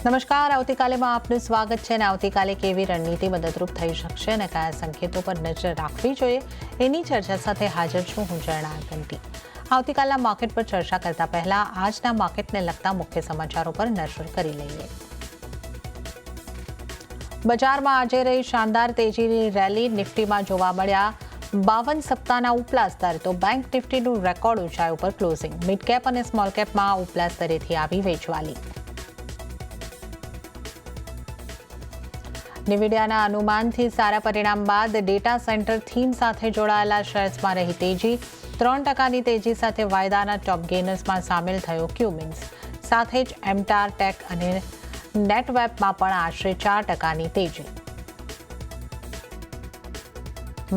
નમસ્કાર, આવતીકાલેમાં આપનું સ્વાગત છે અને આવતીકાલે કેવી રણનીતિ મદદરૂપ થઈ શકશે અને કયા સંકેતો પર નજર રાખવી જોઈએ એની ચર્ચા સાથે હાજર છું હું ઝરણા ઘંટી. આવતીકાલના માર્કેટ પર ચર્ચા કરતા પહેલા આજના માર્કેટને લગતા મુખ્ય સમાચારો પર નજર કરી લઈએ. બજારમાં આજે રહી શાનદાર તેજીની રેલી. નિફ્ટીમાં જોવા મળ્યા 52 સપ્તાહના ઉપલા સ્તર, તો બેંક નિફ્ટીનું રેકોર્ડ ઊંચાઈ ઉપર ક્લોઝિંગ. મિડ કેપ અને સ્મોલ કેપમાં ઉપલા સ્તરેથી આવી વેચવાલી. નિવિડિયાના અનુમાનથી સારા પરિણામ બાદ ડેટા સેન્ટર થીમ સાથે જોડાયેલા શેર્સમાં રહી તેજી. 3% તેજી સાથે વાયદાના ટોપ ગેનર્સમાં સામેલ થયો ક્યુમિન્સ. સાથે જ એમટાર, ટેક અને નેટવેબમાં પણ આશરે 4% તેજી.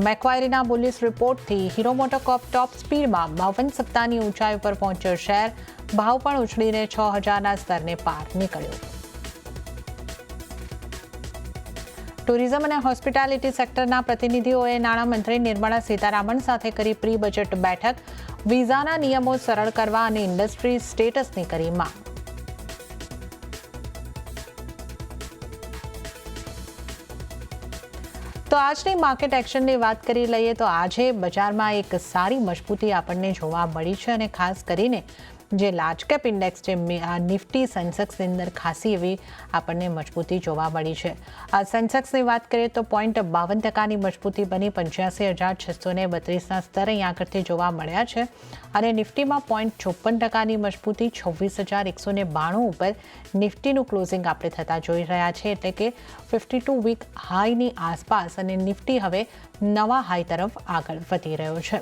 મેક્વાયરીના બુલિશ રિપોર્ટથી હીરો મોટોકોર્પ ટોપ સ્પીડમાં 52 સપ્તાહની ઊંચાઈ ઉપર પહોંચ્યો શેર. ભાવ પણ ઉછળીને 6,000ના સ્તરને પાર નીકળ્યો. ટુરિઝમ અને હોસ્પિટાલિટી સેક્ટરના પ્રતિનિધિઓએ નાણામંત્રી નિર્મલા સીતારામન સાથે કરી પ્રી બજેટ બેઠક. વિઝાના નિયમો સરળ કરવા અને ઇન્ડસ્ટ્રી સ્ટેટસની કરી માંગ. તો આજની માર્કેટ એક્શનની વાત કરી લઈએ તો આજે બજારમાં એક સારી મજબૂતી આપણને જોવા મળી છે અને ખાસ કરીને જે લાર્જ કેપ ઇન્ડેક્સ છે નિફ્ટી સેન્સેક્સની અંદર ખાસી એવી આપણને મજબૂતી જોવા મળી છે. આ સેન્સેક્સની વાત કરીએ તો 0.52%ની મજબૂતી બની 85,632ના સ્તર અહીંયા આગળથી જોવા મળ્યા છે અને નિફ્ટીમાં 0.54%ની મજબૂતી 26,192 ઉપર નિફ્ટીનું ક્લોઝિંગ આપણે થતા જોઈ રહ્યા છે, એટલે કે 52 વીક હાઈની આસપાસ અને નિફ્ટી હવે નવા હાઈ તરફ આગળ વધી રહ્યો છે.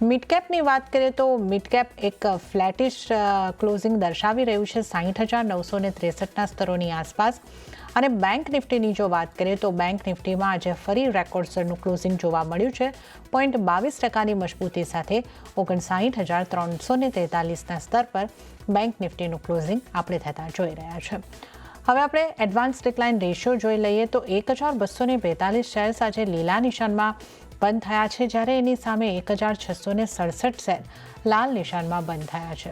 મિડકેપની વાત કરીએ તો મિડકેપ એક ફ્લેટિશ ક્લોઝિંગ દર્શાવી રહ્યું છે 60,963ના સ્તરોની આસપાસ. અને બેંક નિફ્ટીની જો વાત કરીએ તો બેંક નિફ્ટીમાં આજે ફરી રેકોર્ડ સ્તરનું ક્લોઝિંગ જોવા મળ્યું છે. 0.22%ની મજબૂતી સાથે 59,343ના સ્તર પર બેંક નિફ્ટીનું ક્લોઝિંગ આપણે થતા જોઈ રહ્યા છે. હવે આપણે એડવાન્સ ડિક્લાઇન રેશિયો જોઈ લઈએ તો 1,242 શેર્સ આજે લીલા નિશાનમાં બંધ થયા છે, જ્યારે એની સામે 1,667 શેર લાલ નિશાનમાં બંધ થયા છે.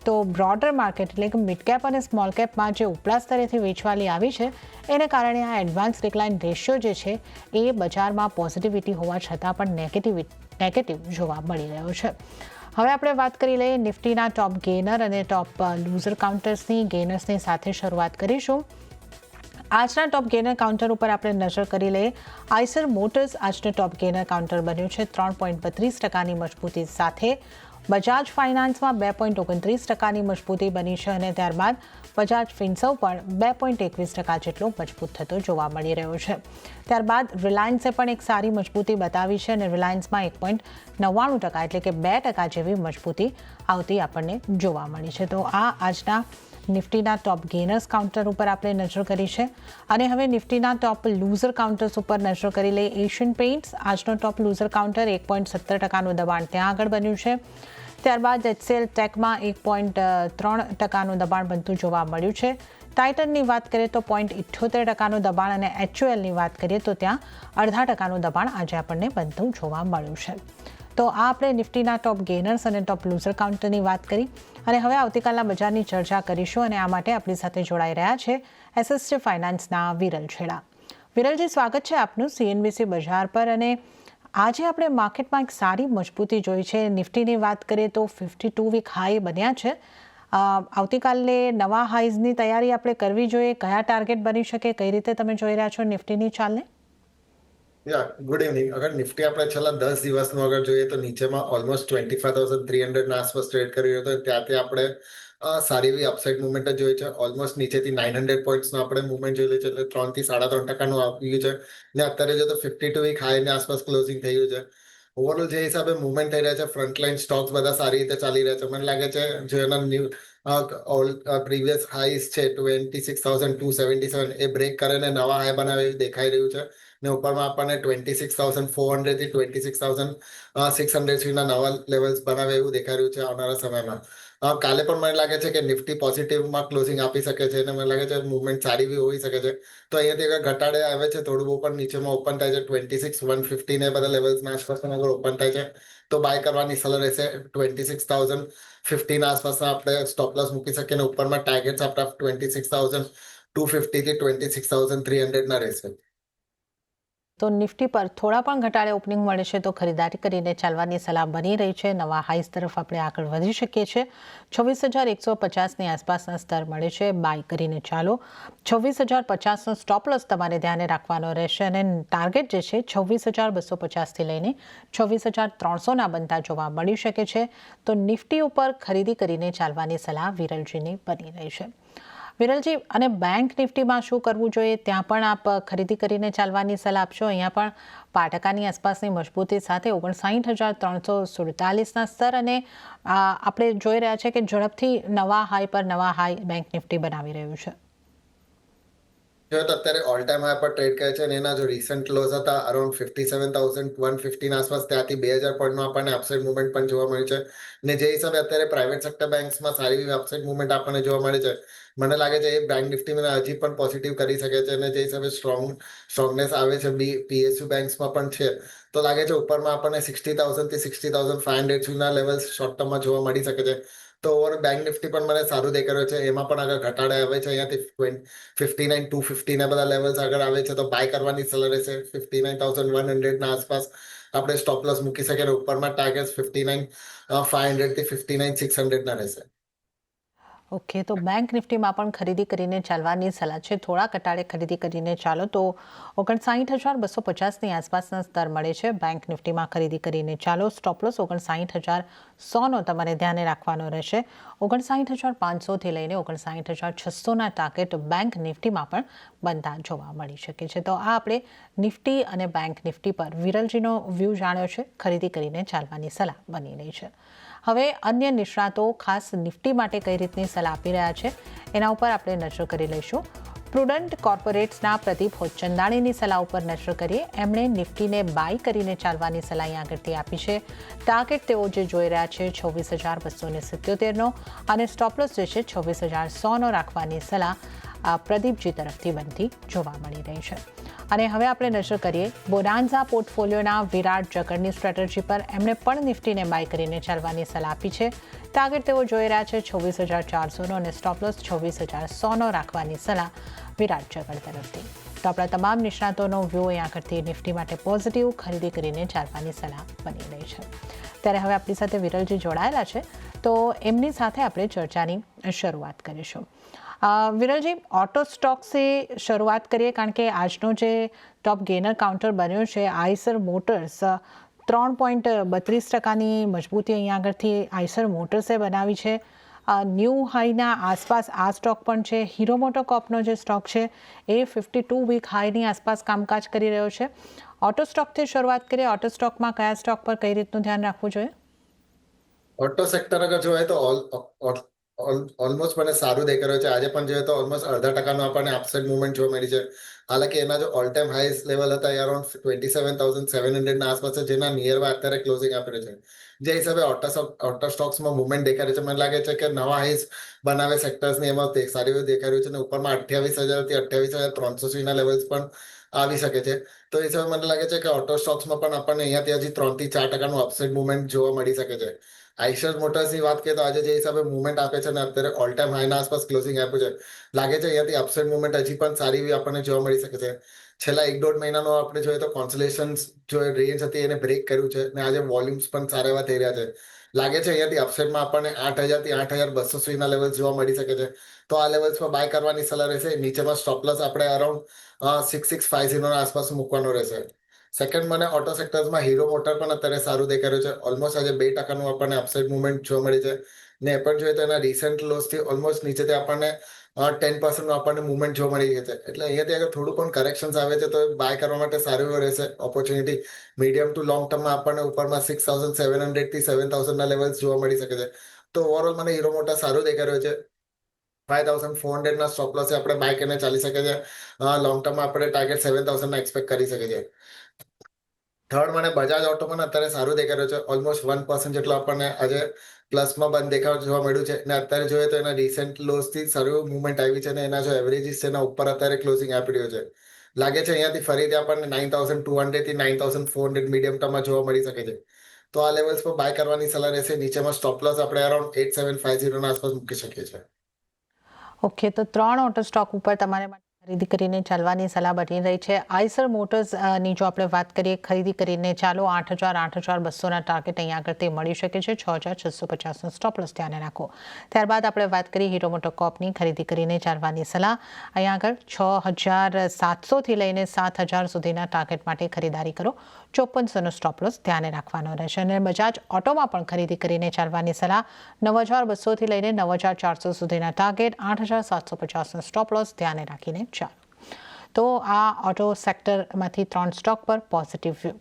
તો બ્રોડર માર્કેટ એટલે કે મિડ કેપ અને સ્મોલ કેપમાં જે ઉપલા સ્તરેથી વેચવાલી આવી છે એને કારણે આ એડવાન્સ ડિક્લાઇન રેશિયો જે છે એ બજારમાં પોઝિટિવિટી હોવા છતાં પણ નેગેટિવ જોવા મળી રહ્યો છે. હવે આપણે વાત કરી લઈએ નિફ્ટીના ટોપ ગેનર અને ટોપ લૂઝર કાઉન્ટર્સની. ગેનર્સની સાથે શરૂઆત કરીશું. આજના ટોપ ગેનર કાઉન્ટર ઉપર આપણે નજર કરી લઈએ. આઈસર મોટર્સ આજનું ટોપ ગેનર કાઉન્ટર બન્યું છે 3.32%ની મજબૂતી સાથે. બજાજ ફાઇનાન્સમાં 2.29%ની મજબૂતી બની છે અને ત્યારબાદ બજાજ ફિન્સર્વ પણ 2.21% જેટલો મજબૂત થતો જોવા મળી રહ્યો છે. ત્યારબાદ રિલાયન્સે પણ એક સારી મજબૂતી બતાવી છે અને રિલાયન્સમાં 1.99% એટલે કે 2% જેવી મજબૂતી આવતી આપણને જોવા મળી છે. તો આ આજના નિફ્ટીના ટોપ ગેનર્સ કાઉન્ટર ઉપર આપણે નજર કરી છે. અને હવે નિફ્ટીના ટોપ લૂઝર કાઉન્ટર્સ ઉપર નજર કરી લઈએ. એશિયન પેઇન્ટ્સ આજનો ટોપ લૂઝર કાઉન્ટર 1.70%નું દબાણ ત્યાં આગળ બન્યું છે. ત્યારબાદ એચસીએલ ટેકમાં 1.3%નું દબાણ બનતું જોવા મળ્યું છે. ટાઇટનની વાત કરીએ તો 0.78%નું દબાણ અને એચયુએલની વાત કરીએ તો ત્યાં 0.5%નું દબાણ આજે આપણને બનતું જોવા મળ્યું છે. તો આ આપણે નિફ્ટીના ટોપ ગેનર્સ અને ટોપ લૂઝર કાઉન્ટરની વાત કરી અને હવે આવતીકાલના બજારની ચર્ચા કરીશું અને આ માટે આપણી સાથે જોડાઈ રહ્યા છે એસએસજી ફાઇનાન્સના વિરલ છેડા. વિરલજી, સ્વાગત છે આપનું સીએનબીસી બજાર પર. અને આજે આપણે માર્કેટમાં એક સારી મજબૂતી જોઈ છે. નિફ્ટીની વાત કરીએ તો 52 વીક હાઈ બન્યા છે. આવતીકાલે નવા હાઈઝની તૈયારી આપણે કરવી જોઈએ. કયા ટાર્ગેટ બની શકે, કઈ રીતે તમે જોઈ રહ્યા છો નિફ્ટીની ચાલને? Good evening. અગર નિફ્ટી આપણે છેલ્લા 10 દિવસનું અગર જોઈએ તો નીચેમાં ઓલમોસ્ટ 25,300 આસપાસ ટ્રેડ કરી રહ્યો હતો. ત્યાંથી આપણે સારી એવી અપસાઇડ મુવમેન્ટ જોઈ છે. ઓલમોસ્ટ નીચેથી 900 પોઈન્ટ્સનો આપણે મુવમેન્ટ જોઈ છે, એટલે 3 થી 3.5%નું આવ્યું છે. ને અત્યારે જો તો 52 વીક હાઈની આસપાસ ક્લોઝિંગ થયું છે. ઓવરઓલ જે હિસાબે મુવમેન્ટ થઈ રહ્યા છે, ફ્રન્ટલાઇન સ્ટોક્સ બધા સારી રીતે ચાલી રહ્યા છે. મને લાગે છે જો એના પ્રીવિયસ હાઈસ છે 26,277 એ બ્રેક કરીને નવા હાઈ બનાવે દેખાઈ રહ્યું છે. ને ઉપરમાં આપણને 26,400 થી 26,600 સુધીના નવા લેવલ્સ બનાવે એવું દેખાઈ રહ્યું છે આવનારા સમયમાં. કાલે પણ મને લાગે છે કે નિફ્ટી પોઝિટિવમાં ક્લોઝિંગ આપી શકે છે અને મને લાગે છે મુવમેન્ટ સારી બી હોઈ શકે છે. તો અહીંયાથી અગર ઘટાડે આવે છે, થોડું બહુ પણ નીચેમાં ઓપન થાય છે 26,150 ને બધા લેવલ્સના આસપાસમાં અગર ઓપન થાય છે તો બાય કરવાની સલાહ રહેશે. 26,015 આસપાસના આપણે સ્ટોપ લોસ મૂકી શકીએ અને ઉપરમાં ટાર્ગેટ્સ આપણા 26,000 250 થી 26,300 ના રહેશે. તો નિફ્ટી પર થોડા પણ ઘટાડે ઓપનિંગ મળે છે તો ખરીદારી કરીને ચાલવાની સલાહ બની રહી છે. નવા હાઈસ તરફ આપણે આગળ વધી શકીએ છીએ. 26,150ની આસપાસના સ્તર મળે છે, બાય કરીને ચાલો. 26,050નો સ્ટોપ લોસ તમારે ધ્યાને રાખવાનો રહેશે અને ટાર્ગેટ જે છે 26,250થી લઈને 26,300ના બનતા જોવા મળી શકે છે. તો નિફ્ટી ઉપર ખરીદી કરીને ચાલવાની સલાહ વિરલજીની બની રહી છે. વિરલજી, અને બેંક નિફ્ટીમાં શું કરવું જોઈએ ત્યાં પણ આપ ખરીદી કરીને ચાલવાની સલાહ આપશો? અહીંયા પણ 5% આસપાસની મજબૂતી સાથે 59,347ના સ્તર અને આપણે જોઈ રહ્યા છે કે ઝડપથી નવા હાઈ પર નવા હાઈ બેંક નિફ્ટી બનાવી રહ્યું છે. જો તો અત્યારે ઓલ ટાઈમ હાઈ પર ટ્રેડ કરે છે અને એના જો રિસન્ટ ક્લોઝ હતા અરાઉન્ડ 57,150 આસપાસ, ત્યાંથી 2,000 પોઈન્ટનો આપણને અપસાઇડ મુવમેન્ટ પણ જોવા મળ્યું છે. ને જે હિસાબે અત્યારે પ્રાઇવેટ સેક્ટર બેંક્સમાં સારી એવી અપસાઇડ મુવમેન્ટ આપણને જોવા મળે છે, મને લાગે છે એ બેંક નિફ્ટીમાં હજી પણ પોઝિટિવ કરી શકે છે. અને જે હિસાબે સ્ટ્રોંગનેસ આવે છે પીએસયુ બેંક્સમાં પણ છે, તો લાગે છે ઉપરમાં આપણને 60,000 થી 60,500 સુધીના લેવલ્સ શોર્ટ ટર્મમાં જોવા મળી શકે છે. તો ઓવર બેંક નિફ્ટી પણ મને સારું દેખાય છે. એમાં પણ આગળ ઘટાડે આવે છે અહીંયાથી 59,250 ના બધા લેવલ્સ આગળ આવે છે, તો બાય કરવાની સલાહ રહેશે. 59,100 ના આસપાસ આપણે સ્ટોપ લોસ મૂકી શકીએ અને ઉપરમાં ટાર્ગેટ 59,500 થી 59,600 ના રહેશે. ઓકે, તો બેંક નિફ્ટીમાં પણ ખરીદી કરીને ચાલવાની સલાહ છે. થોડા ઘટાડે ખરીદી કરીને ચાલો તો 59,250ની આસપાસના સ્તર મળે છે. બેંક નિફ્ટીમાં ખરીદી કરીને ચાલો. સ્ટોપ લોસ 59,100નો તમારે ધ્યાને રાખવાનો રહેશે. 59,500થી લઈને 59,600ના ટાર્ગેટ બેંક નિફ્ટીમાં પણ બનતા જોવા મળી શકે છે. તો આ આપણે નિફ્ટી અને બેંક નિફ્ટી પર વિરલજીનો વ્યૂ જાણ્યો છે. ખરીદી કરીને ચાલવાની સલાહ બની રહી છે. હવે અન્ય નિષ્ણાતો ખાસ નિફ્ટી માટે કઈ રીતની સલાહ આપી રહ્યા છે એના ઉપર આપણે નજર કરી લઈશું. પ્રુડન્ટ કોર્પોરેટ્સના પ્રદીપ હોચંદાણીની સલાહ ઉપર નજર કરીએ. એમણે નિફ્ટીને બાય કરીને ચાલવાની સલાહ અહીં આગળથી આપી છે. ટાર્ગેટ તેઓ જે જોઈ રહ્યા છે 26,277નો અને સ્ટોપલોસ જે છે 26,100નો રાખવાની સલાહ પ્રદીપજી તરફથી બનતી જોવા મળી રહી છે. અને હવે આપણે નજર કરીએ બોનાન્ઝા પોર્ટફોલિયોના વિરાટ જગરની સ્ટ્રેટેજી પર. એમણે પણ નિફ્ટીને બાય કરીને ચાલવાની સલાહ આપી છે. ટાર્ગેટ તેઓ જોઈ રહ્યા છે 26,400નો અને સ્ટોપલોસ 26,100નો રાખવાની સલાહ વિરાટ જગર તરફથી. તો આપણા તમામ નિષ્ણાતોનો વ્યૂ અહીંયા આગળથી નિફ્ટી માટે પોઝિટિવ, ખરીદી કરીને ચાલવાની સલાહ બની રહી છે. ત્યારે હવે આપણી સાથે વિરલજી જોડાયેલા છે, તો એમની સાથે આપણે ચર્ચાની શરૂઆત કરીશું. વિરલજી, ઓટો સ્ટોક્સથી શરૂઆત કરીએ કારણ કે આજનો જે ટોપ ગેનર કાઉન્ટર બન્યો છે આઈસર મોટર્સ, 3.32%ની મજબૂતી અહીંયા આગળથી આઈસર મોટર્સે બનાવી છે. ન્યૂ હાઈના આસપાસ આ સ્ટોક પણ છે. હીરો મોટોકોર્પનો જે સ્ટોક છે એ 52 વીક હાઈની આસપાસ કામકાજ કરી રહ્યો છે. ઓટો સ્ટોકથી શરૂઆત કરીએ. ઓટો સ્ટોકમાં કયા સ્ટોક પર કઈ રીતનું ધ્યાન રાખવું જોઈએ? ઓટો સેક્ટર અગર જોઈએ તો ઓલમોસ્ટ મને સારું દેખાઈ રહ્યું છે. આજે પણ જોઈએ તો ઓલમોસ્ટ 0.5%નો આપણને અપસાઇડ મુવમેન્ટ જોવા મળી છે. હાલાકી એના જો ઓલ ટાઈમ હાઈસ લેવલ હતા એ અરાઉન્ડ 27,700ના આસપાસ છે, જેના નિયર બાય અત્યારે ક્લોઝિંગ આપે છે. જે હિસાબે ઓટો સ્ટોક્સમાં મુવમેન્ટ દેખાય છે, મને લાગે છે કે નવા હાઈસ બનાવે સેક્ટર્સની એમાં સારી એવું દેખાઈ રહ્યું છે. અને ઉપરમાં 28,000 થી 28,300 સુધીના લેવલ્સ પણ આવી શકે છે. તો એ હિસાબે મને લાગે છે કે ઓટો સ્ટોક્સમાં પણ આપણને અહીંયાથી હજી 3 થી 4%નું અપસાઇડ મુવમેન્ટ જોવા મળી શકે છે. આઈશર મોટર્સની વાત કરીએ તો આજે જે હિસાબે મુવમેન્ટ આપે છે ને અત્યારે ઓલ ટાઈમ હાઈના આસપાસ ક્લોઝિંગ આપ્યું છે, લાગે છે અહીંયાથી અપસાઇડ મુવમેન્ટ હજી પણ સારી એવી આપણને જોવા મળી શકે છે. છેલ્લા 1-1.5 મહિનાનો આપણે જોઈએ તો કોન્સોલેશન જો રેન્જ હતી એને બ્રેક કર્યું છે અને આજે વોલ્યુમ્સ પણ સારા એવા થઈ રહ્યા છે. લાગે છે અહીંયાથી અપસાઇડમાં આપણને 8,000 થી 8,200 સુધીના લેવલ જોવા મળી શકે છે. તો આ લેવલ્સ પર બાય કરવાની સલાહ રહેશે. નીચેમાં સ્ટોપલોસ આપણે અરાઉન્ડ 6,650 આસપાસ મૂકવાનો રહેશે. સેકન્ડ, મને ઓટો સેક્ટર્સમાં હીરો મોટર પણ અત્યારે સારું દેખાઈ રહ્યું છે. ઓલમોસ્ટ આજે 2%નું આપણને અપસાઇડ મુવમેન્ટ જોવા મળી છે. ને એ પણ જોઈએ તો એના રિસન્ટ લોસથી ઓલમોસ્ટ નીચેથી આપણને 10%નું આપણને મુવમેન્ટ જોવા મળી છે. એટલે અહીંયાથી અગર થોડું પણ કરેક્શન્સ આવે છે તો બાય કરવા માટે સારું એવું રહેશે ઓપોર્ચ્યુનિટી. મીડિયમ ટુ લોંગ ટર્મમાં આપણને ઉપરમાં 6,700 થી 7,000ના લેવલ્સ જોવા મળી શકે છે. તો ઓવરઓલ મને હીરો મોટર સારું દેખાઈ રહ્યો છે. 5,400ના સ્ટોપ લોસે આપણે બાય કરીને ચાલી શકે છે. લોંગ ટર્મમાં આપણે ટાર્ગેટ 7,000ના એક્સપેક્ટ કરી શકે છે. થર્ડ, મને બજાજ ઓટો પણ અત્યારે સારું દેખાઈ રહ્યું છે. ઓલમોસ્ટ 1% જેટલો આપણને આજે પ્લસમાં બંધ દેખાવ જોવા મળ્યું છે. અને અત્યારે જોઈએ તો એના રિસન્ટ લોસથી સારું મુવમેન્ટ આવી છે અને એના જો એવરેજીસ છે એના ઉપર અત્યારે ક્લોઝિંગ આપી રહ્યો છે. લાગે છે અહીંયાથી ફરીથી આપણને 9,200 થી 9,400 મીડિયમ ટર્મમાં જોવા મળી શકે છે. તો આ લેવલ્સ પર બાય કરવાની સલાહ રહેશે. નીચેમાં સ્ટોપ લોસ આપણે અરાઉન્ડ 8,750ના આસપાસ મૂકી શકીએ છીએ. ઓકે, તો 3 ઓટો સ્ટોક ઉપર તમારે માટે ખરીદી કરીને ચાલવાની સલાહ બની રહી છે. આઈસર મોટર્સ ની જો આપણે વાત કરીએ, ખરીદી કરીને ચાલો 8,000-8,200ના ટાર્ગેટ અહીંયા આગળથી મળી શકે છે. 6,650નો સ્ટોપ લોસ ધ્યાને રાખો. ત્યારબાદ આપણે વાત કરીએ હીરો મોટોકોર્પની ખરીદી કરીને ચાલવાની સલાહ. અહીંયા આગળ 6,700થી લઈને 7,000 સુધીના ટાર્ગેટ માટે ખરીદારી કરો. 5400નો સ્ટોપ લોસ ધ્યાને રાખવાનો રહેશે. અને બજાજ ઓટોમાં પણ ખરીદી કરીને ચાલવાની સલાહ. 9,200થી લઈને 9,400 સુધીના ટાર્ગેટ, 8,750નો સ્ટોપ લોસ ધ્યાને રાખીને ચાલો. તો આ ઓટો સેક્ટરમાંથી 3 સ્ટોક પર પોઝિટિવ વ્યૂ.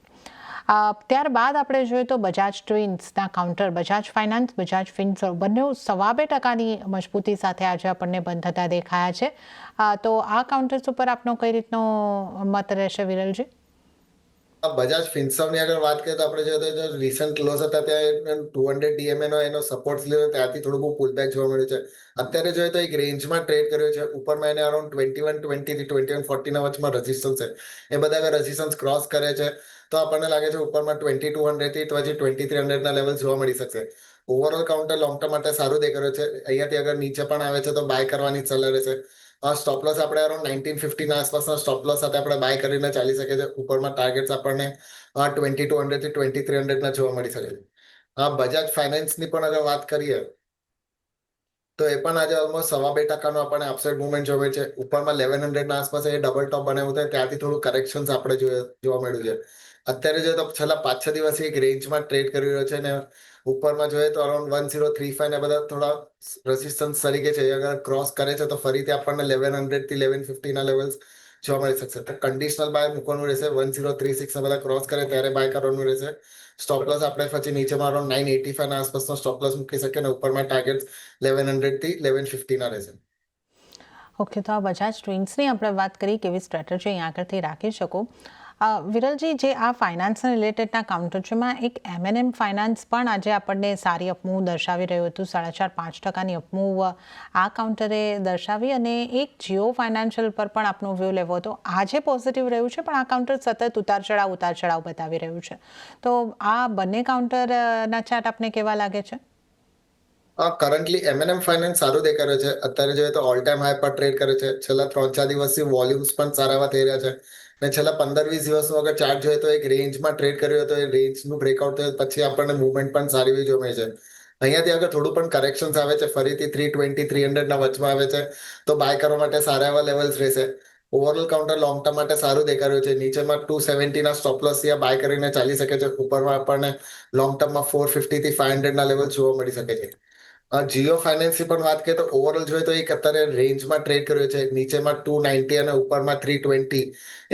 ત્યારબાદ આપણે જોઈએ તો બજાજ ટ્વિન્સના કાઉન્ટર, બજાજ ફાઇનાન્સ, બજાજ ફિનસર્વ બંને 2.25% મજબૂતી સાથે આજે આપણને બંધ થતા દેખાયા છે. તો આ કાઉન્ટર્સ ઉપર આપનો કઈ રીતનો મત રહેશે, વિરલજી? બજાજ ફિન્સર્વની અગર વાત કરીએ તો આપણે જોઈએ તો રિસન્ટ ક્લોઝ હતા ત્યાં 200 DMA નો એનો સપોર્ટ લીધો, ત્યાંથી થોડું બહુ પુલબેક જોવા મળ્યું છે. અત્યારે જોઈએ તો એક રેન્જમાં ટ્રેડ કર્યો છે. ઉપરમાં એને અરાઉન્ડ 2120 થી 2140ના વચમાં રેઝિસ્ટન્સ છે. એ બધા અગર રેઝિસ્ટન્સ ક્રોસ કરે છે તો આપણને લાગે છે ઉપરમાં 2200 થી પછી 2300ના લેવલ જોવા મળી શકશે. ઓવરઓલ કાઉન્ટર લોંગ ટર્મ માટે સારું દેખાય છે. અહીંયાથી અગર નીચે પણ આવે છે તો બાય કરવાની સલાહ રહેશે. સ્ટોપ લોસ આપણે અરાઉન્ડ 1950ના આસપાસના સ્ટોપ લોસ સાથે આપણે બાય કરીને ચાલી શકે છે. ઉપરમાં ટાર્ગેટ્સ આપણને 2200 થી 2300ના જોવા મળી શકે છે. બજાજ ફાઇનાન્સની પણ અગર વાત કરીએ તો એ પણ આજે ઓલમોસ્ટ 2.5% આપણને અપસાઇડ મુવમેન્ટ જોવે છે. ઉપરમાં 1100ના આસપાસ એ ડબલ ટોપ બનાવ્યું છે, ત્યાંથી થોડું કરેક્શન્સ આપણે જોવા મળ્યું છે. અત્યારે જોઈએ તો છેલ્લા 5-6 દિવસથી એક રેન્જમાં ટ્રેડ કરી રહ્યો છે ને ઉપરમાં જોઈએ તો અરાઉન્ડ 1035 ને બધા થોડા રેઝિસ્ટન્સ તરીકે છે. અગર ક્રોસ કરે છે તો ફરીથી આપણને 1100 થી 1150ના લેવલ્સ જોવા મળી શકશે. તો કન્ડિશનલ બાય મૂકવાનું રહેશે. 1036 બધા ક્રોસ કરે ત્યારે બાય કરવાનું રહેશે. સ્ટોપ લોસ આપણે પછી નીચેમાં અરાઉન્ડ 985ના આસપાસનો સ્ટોપ લોસ મૂકી શકીએ અને ઉપરમાં ટાર્ગેટ 1100 થી 1150ના રહેશે. ઓકે, તો આ બજાજ ટ્વિન્સની આપણે વાત કરી, કેવી સ્ટ્રેટેજી અહીંયા આગળથી રાખી શકો. વિરલજી, જે આ ફાઇનાન્સના રિલેટેડના કાઉન્ટર છે, એમાં એક M&M ફાઇનાન્સ પણ આજે આપણને સારી અપમૂવ દર્શાવી રહ્યું હતું. 4.5-5%ની અપમૂવ આ કાઉન્ટરે દર્શાવી. અને એક જીઓ ફાઇનાન્શિયલ પર પણ આપનો વ્યૂ લેવો હતો. આજે પોઝિટિવ રહ્યું છે, પણ આ કાઉન્ટર સતત ઉતાર ચઢાવ બતાવી રહ્યું છે. તો આ બંને કાઉન્ટરના ચાર્ટ આપને કેવા લાગે છે? કરન્ટલી M&M ફાઇનાન્સ સારું દેખાઈ રહ્યો છે. અત્યારે જોઈએ તો ઓલ ટાઈમ હાઈ પર ટ્રેડ કરે છે. છેલ્લા 3-4 દિવસથી વોલ્યુમ્સ પણ સારા એવા થઈ રહ્યા છે. ને છેલ્લા 15-20 દિવસનો અગર ચાર્ટ જોઈએ તો એક રેન્જમાં ટ્રેડ કર્યો હતો. એ રેન્જનું બ્રેકઆઉટ થયું પછી આપણને મૂવમેન્ટ પણ સારી એવી જોવા મળે છે. અહીંયાથી અગર થોડું પણ કરેક્શન્સ આવે છે, ફરીથી 320-300ના વચમાં આવે છે તો બાય કરવા માટે સારા એવા લેવલ્સ રહેશે. ઓવરઓલ કાઉન્ટર લોંગ ટર્મ માટે સારું દેખાઈ રહ્યું છે. નીચેમાં 270ના સ્ટોપ લોસ બાય કરીને ચાલી શકે છે. ઉપરમાં આપણને લોંગ ટર્મમાં 450 થી 500ના લેવલ જોવા મળી શકે છે. જીઓ ફાઇનાન્સની પણ વાત કરીએ તો ઓવરઓલ જોઈએ તો એક અત્યારે રેન્જમાં ટ્રેડ કર્યો છે. નીચેમાં 290 અને ઉપરમાં 320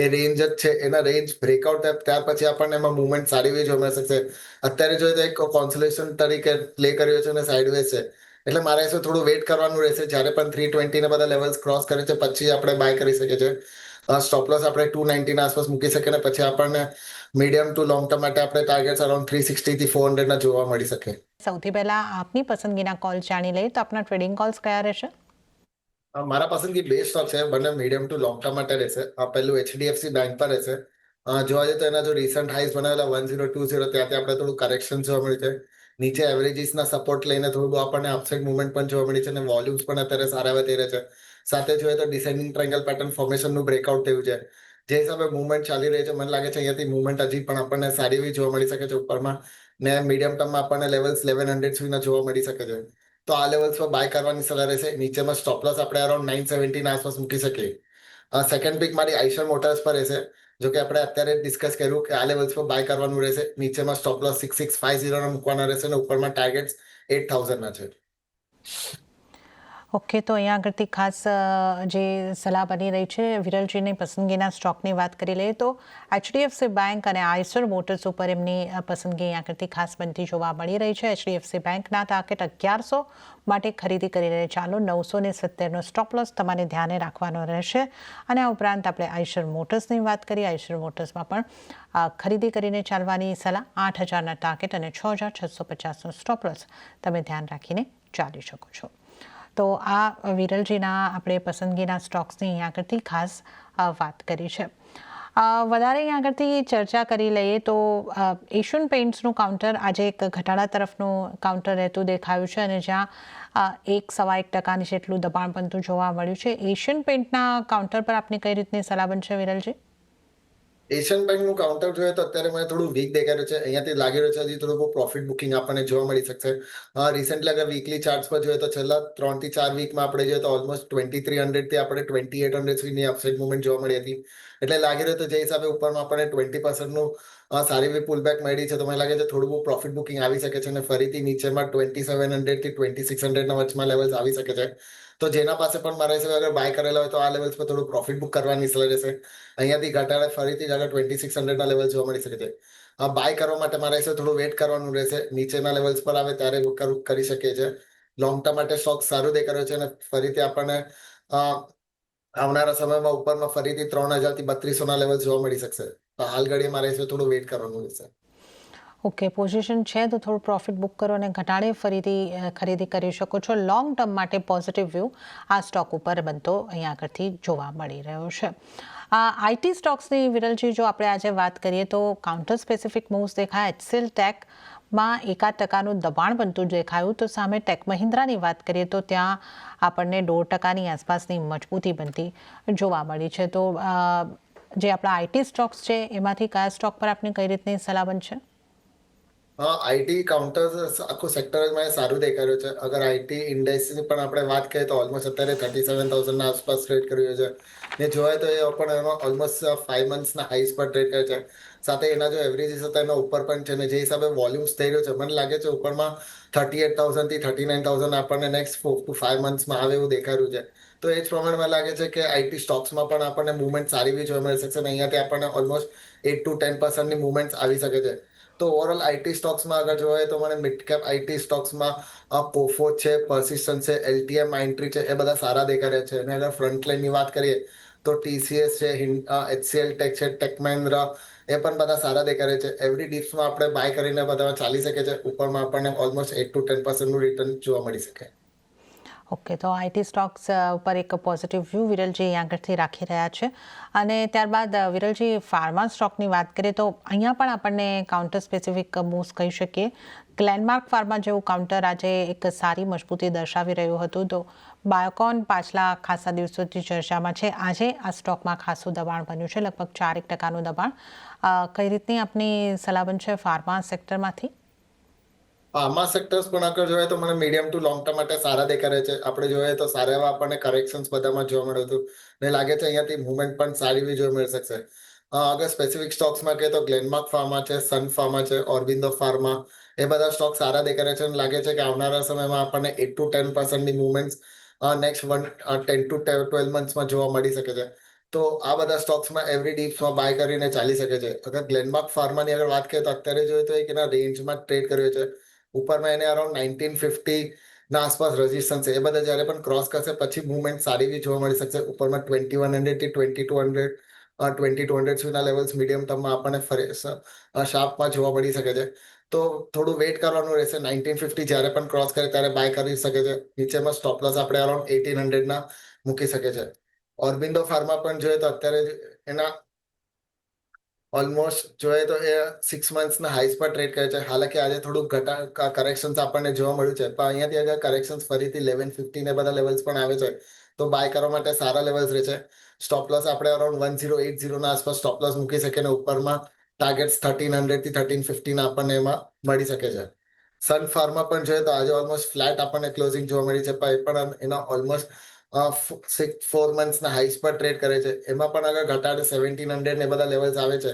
એ રેન્જ જ છે. એના રેન્જ બ્રેકઆઉટ થાય ત્યાર પછી આપણને એમાં મુવમેન્ટ સારી એવી જોવા મળી શકશે. અત્યારે જોઈએ તો એક કોન્સોલેશન તરીકે પ્લે કર્યો છે અને સાઇડવેઝ છે. એટલે મારે શું થોડું વેઇટ કરવાનું રહેશે. જ્યારે પણ 320 ને બધા લેવલ્સ ક્રોસ કરે છે પછી આપણે બાય કરી શકીએ છીએ. સ્ટોપ લોસ આપણે 290ના આસપાસ મૂકી શકીએ અને પછી આપણને મીડિયમ ટુ લોંગ ટર્મ માટે આપણે ટાર્ગેટ્સ અરાઉન્ડ 360 થી 400ના જોવા મળી શકે. સૌથી પહેલા આપની પસંદગીના કોલ જાણી લઈએ તો આપના ટ્રેડિંગ કોલ્સ કયા રહેશે? મારા પસંદગી બે સ્ટોક છે. બંને મીડિયમ ટુ લોંગ ટર્મ માટે રહેશે. પહેલું HDFC બેંક પર રહેશે. જોવા જઈએ તો એના જો રિસન્ટ હાઈસ બનાવેલા 1020 ત્યાંથી આપણે થોડું કરેક્શન જોવા મળ્યું છે. નીચે એવરેજીસના સપોર્ટ લઈને થોડું આપણને અપસાઇડ મુવમેન્ટ પણ જોવા મળી છે અને વોલ્યુમ્સ પણ અત્યારે સારા એવા થઈ રહ્યા છે. સાથે જોઈએ તો ડિસેન્ડિંગ ટ્રાયંગલ પેટર્ન ફોર્મેશનનું બ્રેકઆઉટ થયું છે. જે હિસાબે મુવમેન્ટ ચાલી રહી છે, મને લાગે છે અહીંયાથી મુવમેન્ટ હજી પણ આપણને સારી એવી જોવા મળી શકે છે ઉપરમાં. ને મીડિયમ ટર્મમાં આપણને લેવલ્સ 1100 સુધીના જોવા મળી શકે છે. તો આ લેવલ્સ પર બાય કરવાની સલાહ રહેશે. નીચેમાં સ્ટોપ લોસ આપણે અરાઉન્ડ 970ના આસપાસ મૂકી શકીએ. સેકન્ડ પિક મારી આઈશર મોટર્સ પર રહેશે. જો કે આપણે અત્યારે ડિસ્કસ કર્યું કે આ લેવલ્સ પર બાય કરવાનું રહેશે. નીચેમાં સ્ટોપ લોસ 6650ના મૂકવાના રહેશે અને ઉપરમાં ટાર્ગેટ્સ 8000ના છે. ઓકે, તો અહીંયા આગળથી ખાસ જે સલાહ બની રહી છે, વિરલજીની પસંદગીના સ્ટોકની વાત કરી લઈએ તો HDFC બેંક અને આઈસર મોટર્સ ઉપર એમની પસંદગી અહીંયા આગળથી ખાસ બનતી જોવા મળી રહી છે. HDFC બેંકના ટાર્ગેટ 1100 માટે ખરીદી કરીને ચાલો. 970નો સ્ટોપ લોસ તમારે ધ્યાને રાખવાનો રહેશે. અને આ ઉપરાંત આપણે આઈસર મોટર્સની વાત કરીએ. આઈસર મોટર્સમાં પણ ખરીદી કરીને ચાલવાની સલાહ. 8000ના ટાર્ગેટ અને 6650નો સ્ટોપ લોસ તમે ધ્યાન રાખીને ચાલી શકો છો. તો આ વિરલજીના આપણે પસંદગીના સ્ટોક્સની અહીંયા આગળથી ખાસ વાત કરી છે. વધારે અહીં આગળથી ચર્ચા કરી લઈએ તો એશિયન પેઇન્ટ્સનું કાઉન્ટર આજે એક ઘટાડા તરફનું કાઉન્ટર રહેતું દેખાયું છે અને જ્યાં 1.1% જેટલું દબાણ બનતું જોવા મળ્યું છે. એશિયન પેઇન્ટના કાઉન્ટર પર આપની કઈ રીતની સલાહ બનશે વિરલજી? એશિયન બેંકનું કાઉન્ટર જોઈએ તો અત્યારે મને થોડું વીક દેખાઈ રહ્યું છે. અહીંયાથી લાગી રહ્યું છે હજી થોડું બહુ પ્રોફિટ બુકિંગ આપણને જોવા મળી શકશે. રિસેન્ટલી અગર વીકલી ચાર્ટ્સ પર જોઈએ તો છેલ્લા 3 થી 4 વીકમાં આપણે જોઈએ તો ઓલમોસ્ટ 2300 થી આપણે 2800 સુધીની અપસાઇડ મુવમેન્ટ જોવા મળી હતી. એટલે લાગી રહ્યું તો જે હિસાબે ઉપરમાં આપણને 20%નું સારી એવી પુલબેક મળી છે તો મને લાગે છે થોડું બહુ પ્રોફિટ બુકિંગ આવી શકે છે અને ફરીથી નીચેમાં 2700 થી 2600ના વચમાં લેવલ્સ આવી શકે છે. તો જેના પાસે પણ મારા હિસાબે અગર બાય કરેલા હોય તો આ લેવલ્સ પર થોડું પ્રોફિટ બુક કરવાની સલાહ રહેશે. અહીંયાથી ઘટાડે ફરીથી આગળ 2600ના લેવલ જોવા મળી શકે છે. બાય કરવા માટે મારા હિસાબે થોડું વેટ કરવાનું રહેશે. નીચેના લેવલ્સ પર આવે ત્યારે કરી શકીએ છીએ. લોંગ ટર્મ માટે સ્ટોક સારું દેખાઈ રહ્યો છે અને ફરીથી આપણને આવનારા સમયમાં ઉપરમાં ફરીથી 3000 થી 3200ના લેવલ જોવા મળી શકશે. તો હાલ ઘડીએ મારા હિસાબે થોડું વેટ કરવાનું રહેશે. ઓકે, પોઝિશન છે તો થોડું પ્રોફિટ બુક કરો અને ઘટાડે ફરીથી ખરીદી કરી શકો છો. લોંગ ટર્મ માટે પોઝિટિવ વ્યૂ આ સ્ટોક ઉપર બનતો અહીં આગળથી જોવા મળી રહ્યો છે. આઈટી સ્ટોક્સની વિરલજી જો આપણે આજે વાત કરીએ તો કાઉન્ટર સ્પેસિફિક મૂવ્સ દેખાય. એચસીએલ ટેકમાં 1% દબાણ બનતું દેખાયું. તો સામે ટેક મહિન્દ્રાની વાત કરીએ તો ત્યાં આપણને 1.5% આસપાસની મજબૂતી બનતી જોવા મળી છે. તો જે આપણા આઈટી સ્ટોક્સ છે એમાંથી કયા સ્ટોક પર આપની કઈ રીતની સલાહ બનશે? આઈટી કાઉન્ટર્સ આખું સેક્ટર જ મને સારું દેખાઈ રહ્યું છે. અગર આઈટી ઇન્ડેક્સની પણ આપણે વાત કરીએ તો ઓલમોસ્ટ અત્યારે 37,000ના આસપાસ ટ્રેડ કરી રહ્યો છે. ને જોવાય તો એ પણ એનો ઓલમોસ્ટ 5 મંથ્સના હાઈસ પર ટ્રેડ કરે છે. સાથે એના જો એવરેજીસ હતા એના ઉપર પણ છે ને જે હિસાબે વોલ્યુમ્સ થઈ રહ્યો છે મને લાગે છે ઉપરમાં 38,000 થી 39,000 આપણને નેક્સ્ટ 4 to 5 મંથ્સમાં આવે એવું દેખાઈ રહ્યું છે. તો એ જ પ્રમાણે મને લાગે છે કે આઈટી સ્ટોક્સમાં પણ આપણને મુવમેન્ટ સારી બી જોવા મળી શકશે અને અહીંયાથી આપણને ઓલમોસ્ટ 8 to 10%ની મુવમેન્ટ આવી શકે છે. તો ઓવરઓલ આઈટી સ્ટોક્સમાં અગર જોઈએ તો મને મિડ કેપ આઈટી સ્ટોક્સમાં પોફો છે, પર્સિસ્ટન્ટ છે, એલટીએમ માઇન્ટ્રી છે એ બધા સારા દેખાઈ રહ્યા છે. અને અગર ફ્રન્ટ લાઇનની વાત કરીએ તો ટીસીએસ છે, એચસીએલ ટેક છે, ટેક મહિન્દ્રા એ પણ બધા સારા દેખાઈ રહ્યા છે. એવરી ડિપ્સમાં આપણે બાય કરીને બધામાં ચાલી શકે છે. ઉપરમાં આપણને ઓલમોસ્ટ 8 to 10%નું રિટર્ન જોવા મળી શકે. ઓકે, તો આઈટી સ્ટોક્સ પર એક પોઝિટિવ વ્યૂ વિરલજી અહીં આગળથી રાખી રહ્યા છે. અને ત્યારબાદ વિરલજી ફાર્મા સ્ટોકની વાત કરીએ તો અહીંયા પણ આપણને કાઉન્ટર સ્પેસિફિક મૂવ્સ કહી શકીએ. ગ્લેનમાર્ક ફાર્મા જેવું કાઉન્ટર આજે એક સારી મજબૂતી દર્શાવી રહ્યું હતું. તો બાયોકોન પાછલા ખાસા દિવસોથી ચર્ચામાં છે. આજે આ સ્ટોકમાં ખાસું દબાણ બન્યું છે, લગભગ 4% દબાણ. કઈ રીતની આપની સલાહ બનશે ફાર્મા સેક્ટરમાંથી? ફાર્મા સેક્ટર્સ પણ આગળ જોઈએ તો મને મીડિયમ ટુ લોંગ ટર્મ માટે સારા દેખાઈ રહ્યા છે. આપણે જોઈએ તો સારા એવા આપણને કરેક્શન્સ બધામાં જોવા મળ્યું હતું. ને લાગે છે અહીંયાથી મુવમેન્ટ પણ સારી એવી જોવા મળી શકશે. અગર સ્પેસિફિક સ્ટોક્સમાં કહીએ તો ગ્લેનમાર્ક ફાર્મા છે, સન ફાર્મા છે, ઓર્બિંદો ફાર્મા એ બધા સ્ટોક સારા દેખાઈ રહ્યા છે અને લાગે છે કે આવનારા સમયમાં આપણને 8 to 10%ની મુવમેન્ટ નેક્સ્ટ 10 to 12 મંથ્સમાં જોવા મળી શકે છે. તો આ બધા સ્ટોક્સમાં એવરી ડીપ્સમાં બાય કરીને ચાલી શકે છે. અગર ગ્લેનમાર્ક ફાર્માની અગર વાત કરીએ તો અત્યારે જોઈએ તો એક એના રેન્જમાં ટ્રેડ કર્યો છે. ઉપરમાં એને અરાઉન્ડ 1950ના આસપાસ રેઝિસ્ટન્સ છે. એ બધા જ્યારે પણ ક્રોસ કરશે પછી મુવમેન્ટ સારી એવી જોવા મળી શકશે. ઉપરમાં 2100 થી 2200 સુધીના લેવલ્સ મીડિયમ ટર્મમાં આપણને શાર્પમાં જોવા મળી શકે છે. તો થોડું વેટ કરવાનું રહેશે. 1950 જ્યારે પણ ક્રોસ કરે ત્યારે બાય કરી શકે છે. નીચેમાં સ્ટોપ લોસ આપણે અરાઉન્ડ 1800ના મૂકી શકે છે. ઓર્બિંદો ફાર્મા પણ જોઈએ તો અત્યારે એના ઓલમોસ્ટ જોઈએ તો એ 6 મંથ્સના હાઈસ પર ટ્રેડ કરે છે. હાલાકી આજે થોડું કરેક્શન્સ આપણને જોવા મળ્યું છે. પણ અહીંયાથી અગર કરેક્શન્સ ફરીથી 1150 ને બધા લેવલ્સ પણ આવે છે તો બાય કરવા માટે સારા લેવલ્સ રહે છે. સ્ટોપ લોસ આપણે અરાઉન્ડ 1080ના આસપાસ સ્ટોપ લોસ મૂકી શકીએ અને ઉપરમાં ટાર્ગેટ્સ 1300 થી 1350 આપણને એમાં મળી શકે છે. સન ફાર્મા પણ જોઈએ તો આજે ઓલમોસ્ટ ફ્લેટ આપણને ક્લોઝિંગ જોવા મળી છે. પણ એ પણ એના ઓલમોસ્ટ 4 મંથ્સના હાઈસ પર ટ્રેડ કરે છે. એમાં પણ અગર ઘટાડે 1700 ને બધા લેવલ્સ આવે છે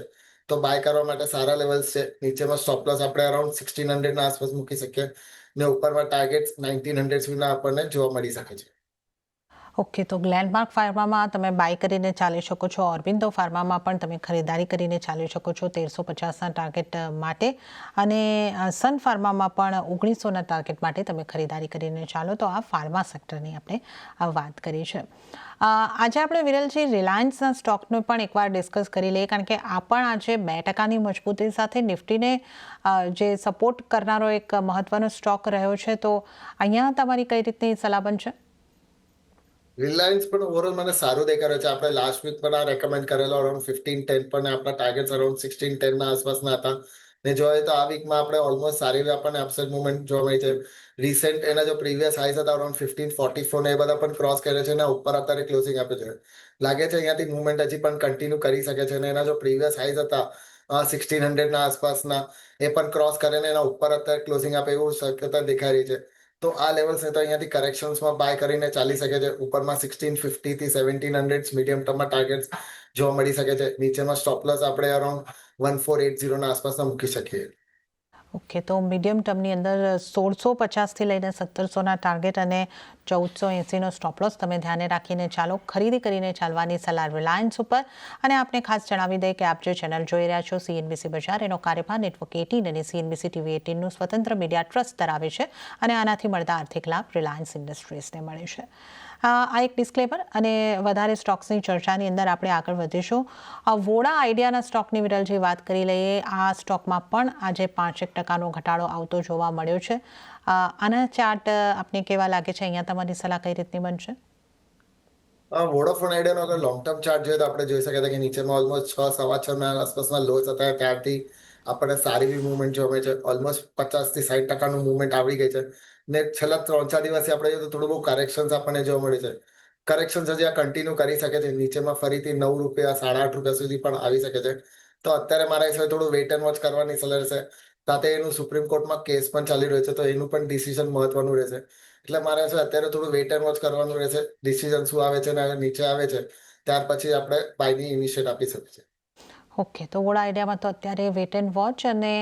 તો બાય કરવા માટે સારા લેવલ્સ છે. નીચેમાં સ્ટોપ લોસ આપણે અરાઉન્ડ 1600ના આસપાસ મૂકી શકીએ ને ઉપરમાં ટાર્ગેટ્સ 1900 સુધીના આપણને જોવા મળી શકે છે. ઓકે, તો ગ્લેનમાર્ક ફાર્મામાં તમે બાય કરીને ચાલી શકો છો. ઓર્બિંદો ફાર્મામાં પણ તમે ખરીદારી કરીને ચાલી શકો છો 1350ના ટાર્ગેટ માટે. અને સન ફાર્મામાં પણ 1900ના ટાર્ગેટ માટે તમે ખરીદારી કરીને ચાલો. તો આ ફાર્મા સેક્ટરની આપણે વાત કરી છે. આજે આપણે વિરલજી રિલાયન્સના સ્ટોકનો પણ એકવાર ડિસ્કસ કરી લઈએ, કારણ કે આ પણ આજે 2%ની મજબૂતી સાથે નિફ્ટીને જે સપોર્ટ કરનારો એક મહત્વનો સ્ટોક રહ્યો છે. તો અહીંયા તમારી કઈ રીતની સલાહ બનશે? રિલાયન્સ પણ ઓવરઓલ મને સારું દેખાઈ રહ્યું છે. આપણે લાસ્ટ વીક પણ આ રેકમેન્ડ કરેલો અરાઉન્ડ 15-10 પણ આપણા ટાર્ગેટ્સ અરાઉન્ડ 16-10 ના આસપાસના હતા. ને જોઈએ તો આ વીકમાં આપણે ઓલમોસ્ટ સારી એવી આપણને અપસાઇડ મુવમેન્ટ જોવા મળી છે. રિસેન્ટ એના જો પ્રીવિયસ હાઈસ હતા અરાઉન્ડ 1544 ને એ બધા પણ ક્રોસ કરે છે અને ઉપર અત્યારે ક્લોઝિંગ આપે છે. લાગે છે અહીંયાથી મુવમેન્ટ હજી પણ કન્ટિન્યુ કરી શકે છે અને એના જો પ્રીવિયસ હાઈસ હતા 1600 ના આસપાસના એ પણ ક્રોસ કરે ને એના ઉપર અત્યારે ક્લોઝિંગ આપે એવું શક્યતા દેખાઈ રહી છે. તો આ લેવલ્સને તો અહીંયાથી કરેક્શન્સમાં બાય કરીને ચાલી શકે છે. ઉપરમાં 1650 થી 1700 મીડિયમ ટર્મમાં ટાર્ગેટ્સ જોવા મળી શકે છે. નીચેમાં સ્ટોપ લોસ આપણે અરાઉન્ડ 1480 ના આસપાસના મૂકી શકીએ. ઓકે, તો મીડિયમ ટર્મની અંદર 1650થી લઈને 1700ના ટાર્ગેટ અને 1480નો સ્ટોપ લોસ તમે ધ્યાને રાખીને ચાલો. ખરીદી કરીને ચાલવાની સલાહ રિલાયન્સ ઉપર. અને આપને ખાસ જણાવી દઈએ કે આપ જે ચેનલ જોઈ રહ્યા છો CNBC બજાર, એનો કાર્યભાર નેટવર્ક 18 અને CNBC TV 18નું સ્વતંત્ર મીડિયા ટ્રસ્ટ ધરાવે છે અને આનાથી મળતા આર્થિક લાભ રિલાયન્સ ઇન્ડસ્ટ્રીઝને મળે છે. આ એક ડિસ્ક્લેમર. અને વધારે સ્ટોક્સની ચર્ચાની અંદર આપણે આગળ વધીશું. વોડા આઈડિયાના સ્ટોકની વિરલજી વાત કરી લઈએ. આ સ્ટોકમાં પણ આજે 5% ઘટાડો આવતો જોવા મળ્યો છે. આના ચાર્ટ આપને કેવા લાગે છે? અહીંયા તમારી સલાહ કઈ રીતની બનશે? વોડાફોન આઈડિયાનો અગર લોંગ ટર્મ ચાર્ટ જોઈએ તો આપણે જોઈ શકીએ કે નીચેમાં ઓલમોસ્ટ 6-6.5 ના આસપાસના લોસ હતા. ત્યારથી આપણે સારી એવી મુવમેન્ટ જોવા મળી છે. ઓલમોસ્ટ 50% થી 60% મુવમેન્ટ આવી ગઈ છે. ને છેલ્લા 3-4 દિવસથી આપણે જોઈએ તો થોડું બહુ કરેક્શન્સ આપણને જોવા મળે છે. કરેક્શન્સ હજી આ કન્ટિન્યુ કરી શકે છે. નીચેમાં ફરીથી ₹9, ₹8.5 સુધી પણ આવી શકે છે. તો અત્યારે મારા હિસાબે થોડું વેઇટ એન્ડ વોચ કરવાની સલાહ રહેશે. સાથે એનું સુપ્રીમ કોર્ટમાં કેસ પણ ચાલી રહ્યો છે, તો એનું પણ ડિસિઝન મહત્વનું રહેશે. એટલે મારે છે અત્યારે થોડું વેઇટ એન્ડ વોચ કરવાનું રહેશે. ડિસિઝન શું આવે છે અને નીચે આવે છે ત્યાર પછી આપણે બાયની ઇનિશિયેટ આપી શકીએ. ઓકે, તો વોડા આઈડિયામાં તો અત્યારે વેટ એન્ડ વોચ. અને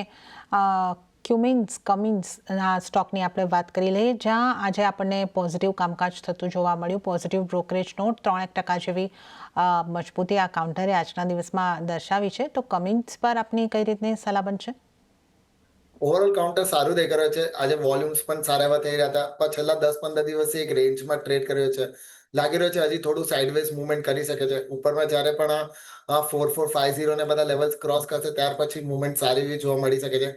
કમિન્સના સ્ટોકની આપણે વાત કરી લઈએ, જ્યાં આજે આપણને પોઝિટિવ કામકાજ થતું જોવા મળ્યું. પોઝિટિવ બ્રોકરેજ નોટ 3% જેવી મજબૂતી આ કાઉન્ટરે આજના દિવસમાં દર્શાવી છે. તો કમિન્સ પર આપની કઈ રીતની સલાહ બનશે? ઓવરઓલ કાઉન્ટર સારું દેખાઈ રહ્યું છે. આજે વોલ્યુમ્સ પણ સારા એવા થઈ રહ્યા હતા, પણ છેલ્લા 10-15 દિવસથી એક રેન્જમાં ટ્રેડ કર્યો છે. લાગી રહ્યો છે હજી થોડું સાઇડવેઝ મુવમેન્ટ કરી શકે છે. ઉપરમાં જ્યારે પણ આ 4450 ને બધા લેવલ્સ ક્રોસ કરશે ત્યાર પછી મુવમેન્ટ સારી એવી જોવા મળી શકે છે.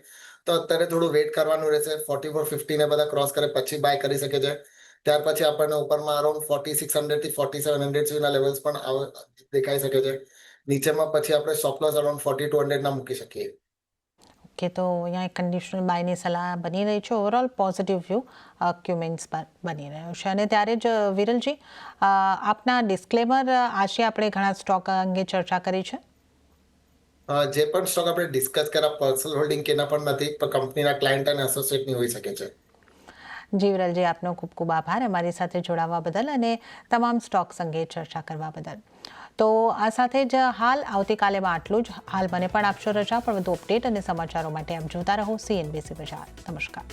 તો અત્યારે થોડું વેઇટ કરવાનું રહેશે. 4450 ને બધા ક્રોસ કરે પછી બાય કરી શકે છે. ત્યાર પછી આપણને ઉપરમાં અરાઉન્ડ 4600 થી 4700 સુધીના લેવલ્સ પણ દેખાઈ શકે છે. નીચેમાં પછી આપણે સ્ટોપ લોસ અરાઉન્ડ 4200 ના મૂકી શકીએ. ઓકે, તો અહીંયા એક કન્ડિશનલ બાયની સલાહ બની રહી છે. ઓવરઓલ પોઝિટિવ વ્યૂ ક્યુમિન્સ પર બની રહ્યો છે. અને ત્યારે જ વિરલજી, આપના ડિસ્ક્લેમર, આજે આપણે ઘણા સ્ટોક અંગે ચર્ચા કરી છે. જે પણ સ્ટોક આપણે ડિસ્કસ કર્યા પર્સનલ હોલ્ડિંગ કે એના પણ નથી, પણ કંપનીના ક્લાયન્ટ અને એસોસિએટની હોઈ શકે છે. જી વિરલજી, આપનો ખૂબ ખૂબ આભાર અમારી સાથે જોડાવા બદલ અને તમામ સ્ટોક્સ અંગે ચર્ચા કરવા બદલ. તો આ સાથે જ આવતીકાલેમાં આટલું જ. હાલ મને પણ આપશો રજા, પણ વધુ અપડેટ અને સમાચારો માટે આપ જોતા રહો CNBC બજાર. નમસ્કાર.